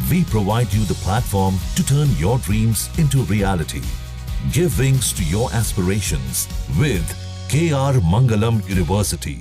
We provide you the platform to turn your dreams into reality. Give wings to your aspirations with KR Mangalam University.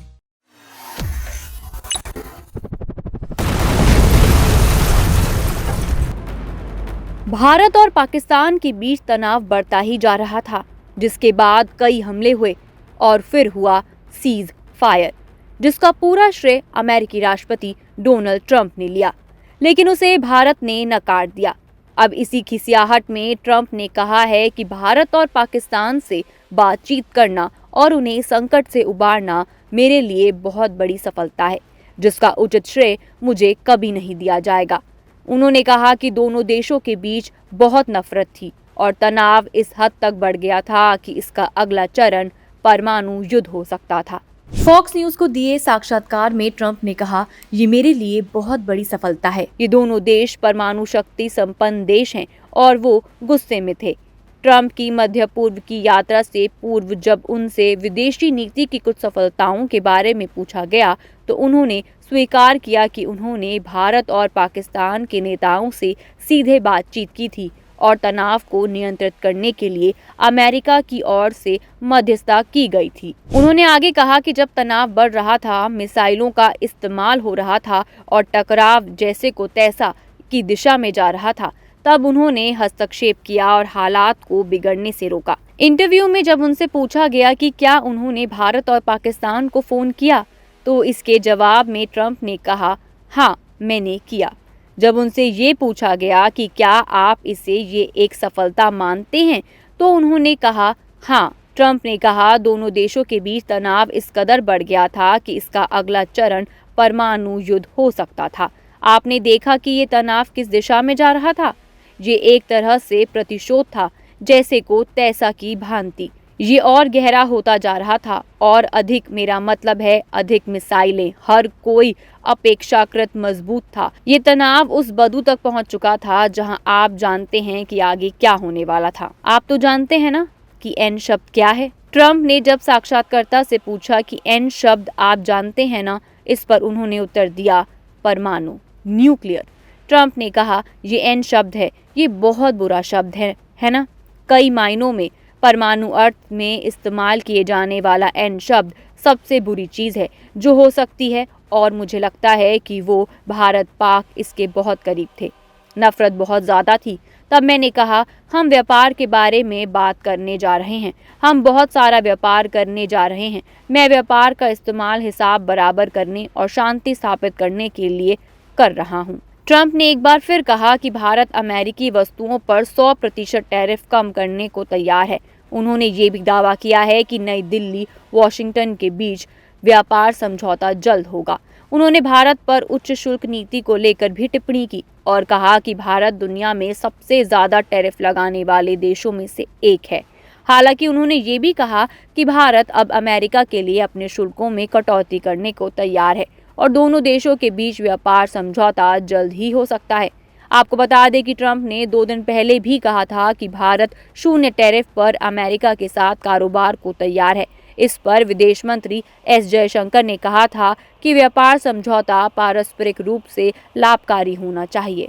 Bharat और पाकिस्तान के बीच तनाव बढ़ता ही जा रहा था, जिसके बाद कई हमले हुए और फिर हुआ सीज फायर, जिसका पूरा श्रेय अमेरिकी राष्ट्रपति डोनाल्ड ट्रंप ने लिया, लेकिन उसे भारत ने नकार दिया। अब इसी खिसियाहट में ट्रंप ने कहा है कि भारत और पाकिस्तान से बातचीत करना और उन्हें संकट से उबारना मेरे लिए बहुत बड़ी सफलता है, जिसका उचित श्रेय मुझे कभी नहीं दिया जाएगा। उन्होंने कहा कि दोनों देशों के बीच बहुत नफरत थी और तनाव इस हद तक बढ़ गया था कि इसका अगला चरण परमाणु युद्ध हो सकता था। फॉक्स न्यूज को दिए साक्षात्कार में ट्रंप ने कहा, ये मेरे लिए बहुत बड़ी सफलता है। ये दोनों देश परमाणु शक्ति संपन्न देश हैं और वो गुस्से में थे। ट्रंप की मध्य पूर्व की यात्रा से पूर्व जब उनसे विदेशी नीति की कुछ सफलताओं के बारे में पूछा गया तो उन्होंने स्वीकार किया कि उन्होंने भारत और पाकिस्तान के नेताओं से सीधे बातचीत की थी और तनाव को नियंत्रित करने के लिए अमेरिका की ओर से मध्यस्थता की गई थी। उन्होंने आगे कहा कि जब तनाव बढ़ रहा था, मिसाइलों का इस्तेमाल हो रहा था और टकराव जैसे को तैसा की दिशा में जा रहा था, तब उन्होंने हस्तक्षेप किया और हालात को बिगड़ने से रोका। इंटरव्यू में जब उनसे पूछा गया कि क्या उन्होंने भारत और पाकिस्तान को फोन किया, तो इसके जवाब में ट्रंप ने कहा, हाँ मैंने किया। जब उनसे ये पूछा गया कि क्या आप इसे ये एक सफलता मानते हैं, तो उन्होंने कहा हाँ। ट्रंप ने कहा, दोनों देशों के बीच तनाव इस कदर बढ़ गया था कि इसका अगला चरण परमाणु युद्ध हो सकता था। आपने देखा कि ये तनाव किस दिशा में जा रहा था। ये एक तरह से प्रतिशोध था, जैसे को तैसा की भांति। ये और गहरा होता जा रहा था और अधिक, मेरा मतलब है अधिक मिसाइलें, हर कोई अपेक्षाकृत मजबूत था। ये तनाव उस बदू तक पहुंच चुका था जहां आप जानते हैं कि आगे क्या होने वाला था। आप तो जानते हैं ना कि एन शब्द क्या है। ट्रंप ने जब साक्षात्कारकर्ता से पूछा कि एन शब्द आप जानते हैं ना, इस पर उन्होंने उत्तर दिया, परमाणु, न्यूक्लियर। ट्रंप ने कहा, ये एन शब्द है, ये बहुत बुरा शब्द है ना। कई मायनों में परमाणु अर्थ में इस्तेमाल किए जाने वाला एन शब्द सबसे बुरी चीज़ है जो हो सकती है, और मुझे लगता है कि वो भारत पाक इसके बहुत करीब थे। नफरत बहुत ज़्यादा थी। तब मैंने कहा, हम व्यापार के बारे में बात करने जा रहे हैं, हम बहुत सारा व्यापार करने जा रहे हैं। मैं व्यापार का इस्तेमाल हिसाब बराबर करने और शांति स्थापित करने के लिए कर रहा हूँ। ट्रंप ने एक बार फिर कहा कि भारत अमेरिकी वस्तुओं पर 100% टैरिफ कम करने को तैयार है। उन्होंने ये भी दावा किया है कि नई दिल्ली वाशिंगटन के बीच व्यापार समझौता जल्द होगा। उन्होंने भारत पर उच्च शुल्क नीति को लेकर भी टिप्पणी की और कहा कि भारत दुनिया में सबसे ज़्यादा टैरिफ लगाने वाले देशों में से एक है। हालांकि उन्होंने ये भी कहा कि भारत अब अमेरिका के लिए अपने शुल्कों में कटौती करने को तैयार है और दोनों देशों के बीच व्यापार समझौता जल्द ही हो सकता है। आपको बता दें कि ट्रंप ने 2 दिन पहले भी कहा था कि भारत शून्य टैरिफ पर अमेरिका के साथ कारोबार को तैयार है। इस पर विदेश मंत्री एस जयशंकर ने कहा था कि व्यापार समझौता पारस्परिक रूप से लाभकारी होना चाहिए।